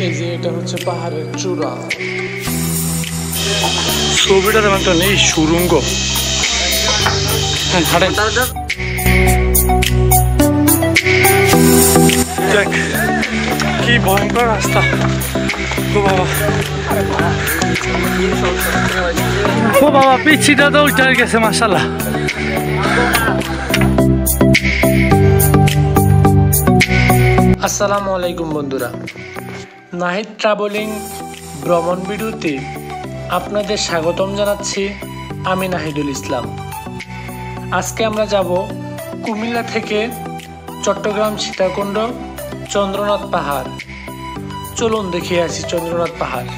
এই যে এটা হচ্ছে পাহাড়ের চূড়া। ছবিটা তেমন তো নেই, সুরঙ্গ। দেখ কি ভয়ঙ্কর রাস্তা। ও বাবা, ও বাবা, পিছিটা তো উল্টে গেছে মাশাআল্লাহ। আসসালামু আলাইকুম বন্ধুরা, নাহিদ ট্রাভেলিং ভ্রমণ ভিডিওতে আপনাদের স্বাগতম জানাচ্ছি। আমি নাহিদুল ইসলাম। আজকে আমরা যাব কুমিল্লা থেকে চট্টগ্রাম সীতাকুণ্ড চন্দ্রনাথ পাহাড়। চলুন দেখে আসি চন্দ্রনাথ পাহাড়।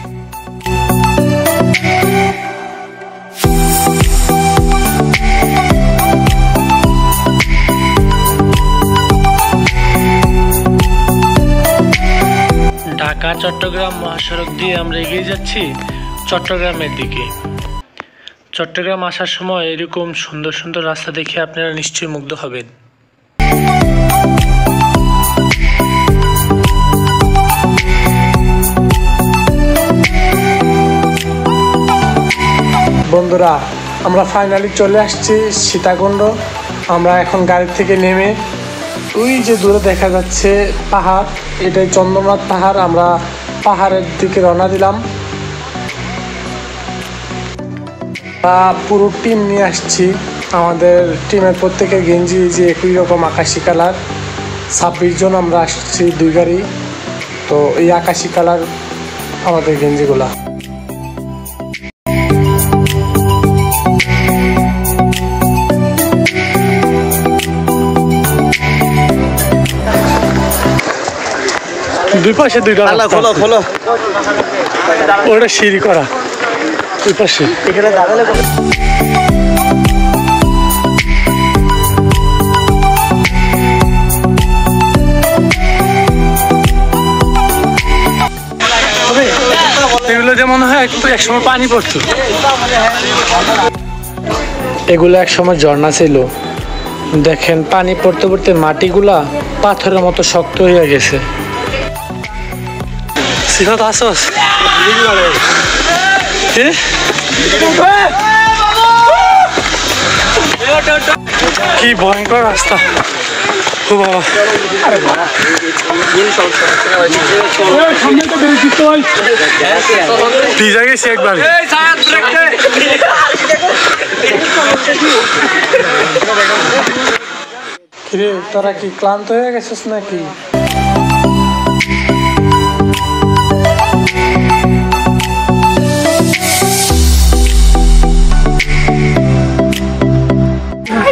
ঢাকা চট্টগ্রাম মহাসড়ক দিয়ে আমরা এগিয়ে যাচ্ছি চট্টগ্রামের দিকে। চট্টগ্রাম আসার সময় এরকম সুন্দর সুন্দর রাস্তা দেখে আপনারা নিশ্চয়ই মুগ্ধ হবেন। বন্ধুরা, আমরা ফাইনালি চলে আসছি সীতাকুণ্ড। আমরা এখন গাড়ি থেকে নেমে ওই যে দূরে দেখা যাচ্ছে পাহাড়, এটাই চন্দ্রনাথ পাহাড়। আমরা পাহাড়ের দিকে রওনা দিলাম। পুরো টিম নিয়ে আসছি। আমাদের টিমের প্রত্যেকের গেঞ্জি যে একই রকম আকাশি কালার। 26 জন আমরা আসছি, 2 গাড়ি। তো এই আকাশি কালার আমাদের গেঞ্জিগুলা। দুই পাশে দুইটা খোলো খোলো, ওটা সিঁড়ি করা দুই পাশে। এখানে দাঁড়ালে এগুলো যেমন হয় একসময় পানি পড়তো, এগুলো একসময় ঝর্ণা ছিল। দেখেন পানি পড়তে পড়তে মাটিগুলা পাথরের মতো শক্ত হয়ে গেছে। কি ভয়ঙ্কর রাস্তা। ও বাবা, ভিজা গেছি একবার। কিরে, তোরা কি ক্লান্ত হয়ে গেছিস নাকি?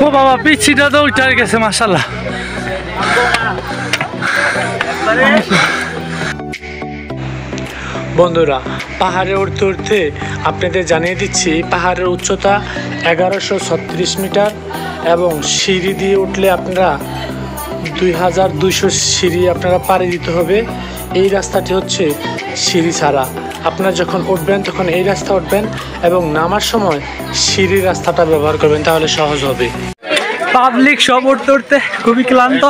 ও বাবা, পিছিটা তো উল্টে গেছে মাশাআল্লাহ। বন্ধুরা, পাহাড়ে উঠতে উঠতে আপনাদের জানিয়ে দিচ্ছি এই পাহাড়ের উচ্চতা 1136 মিটার এবং সিঁড়ি দিয়ে উঠলে আপনারা 2200 সিঁড়ি আপনারা পাড়ি দিতে হবে। এই রাস্তাটি হচ্ছে সিঁড়ি ছাড়া। আপনারা যখন উঠবেন তখন এই রাস্তা উঠবেন এবং নামার সময় সিঁড়ির রাস্তাটা ব্যবহার করবেন, তাহলে সহজ হবে। পাবলিক সব উঠতে উঠতে খুবই ক্লান্ত,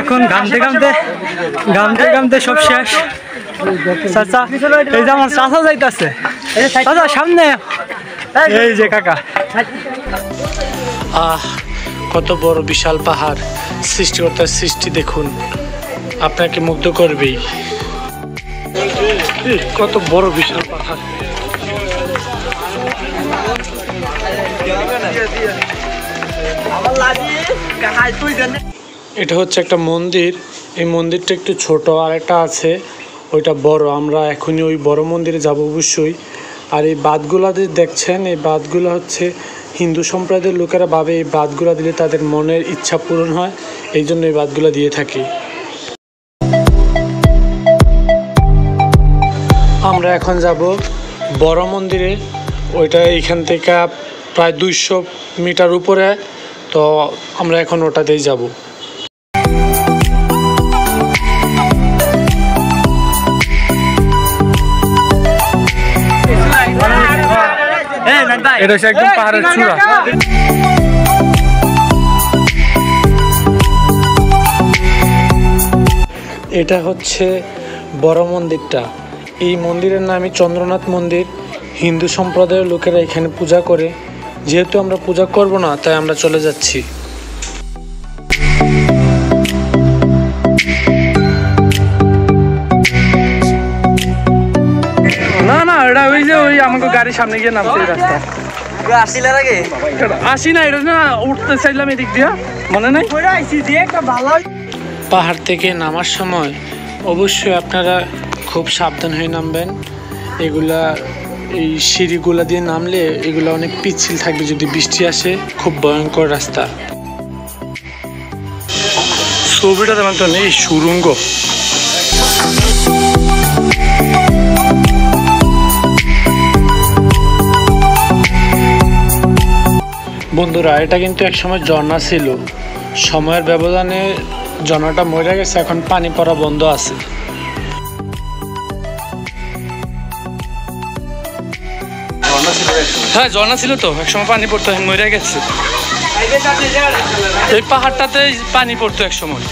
এখন ঘামতে ঘামতে সব শেষ। চাচা, এই যে আমার চাচা যাইতেছে, চাচা সামনে, এই যে কাকা। কত বড় বিশাল পাহাড়, সৃষ্টিকর্তার সৃষ্টি দেখুন, আপনাকে মুগ্ধ করবেই। কত বড় বিশাল পাহাড়। এটা হচ্ছে একটা মন্দির। এই মন্দিরটা একটু ছোট, আর একটা আছে ওইটা বড়। আমরা এখনই ওই বড় মন্দিরে যাব অবশ্যই। আর এই বাঁধগুলা যে দেখছেন, এই বাঁধগুলো হচ্ছে হিন্দু সম্প্রদায়ের লোকেরা ভাবে এই বাঁধগুলা দিলে তাদের মনের ইচ্ছা পূরণ হয়, এই জন্য এই বাঁধগুলা দিয়ে থাকি। আমরা এখন যাব বড় মন্দিরে। ওইটা এইখান থেকে প্রায় 200 মিটার উপরে। তো আমরা এখন ওটাতেই যাব। এটা হচ্ছে একদম পাহাড়ের চূড়া। এটা হচ্ছে বড় মন্দিরটা। এই মন্দিরের নামই চন্দ্রনাথ মন্দির। হিন্দু সম্প্রদায়ের লোকেরা এখানে পূজা করে। যেহেতু আমরা পূজা করব না, তাই আমরা চলে যাচ্ছি। না না, এটা ওই যে ওই আমাকে গাড়ির সামনে গিয়ে নামছে এই রাস্তা। আসিলার আগে আসি না, এটা না উঠতে চাইলাম এদিক দিয়া, মনে নাই? পাহাড় থেকে নামার সময় অবশ্যই আপনারা খুব সাবধান হয়ে নামবেন। এগুলা এই সিঁড়িগুলা দিয়ে নামলে এগুলা অনেক পিচ্ছিল থাকবে, যদি বৃষ্টি আসে খুব ভয়ঙ্কর রাস্তা। ছবিটা তেমন তো নেই, সুরঙ্গ। বন্ধুরা, এটা কিন্তু একসময় ঝর্ণা ছিল। সময়ের ব্যবধানে ঝর্ণাটা মরে গেছে, এখন পানি পড়া বন্ধ আছে। হ্যাঁ, ঝর্ণা ছিল তো, একসময় পানি পড়তো, মরে গেছে। এই পাহাড়টাতে পানি পড়তো একসময়।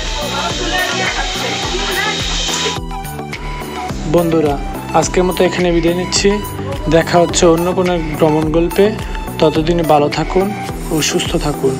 বন্ধুরা, আজকের মতো এখানে বিদায় নিচ্ছি। দেখা হচ্ছে অন্য কোনো ভ্রমণ গল্পে। ততদিনে ভালো থাকুন ও সুস্থ থাকুন।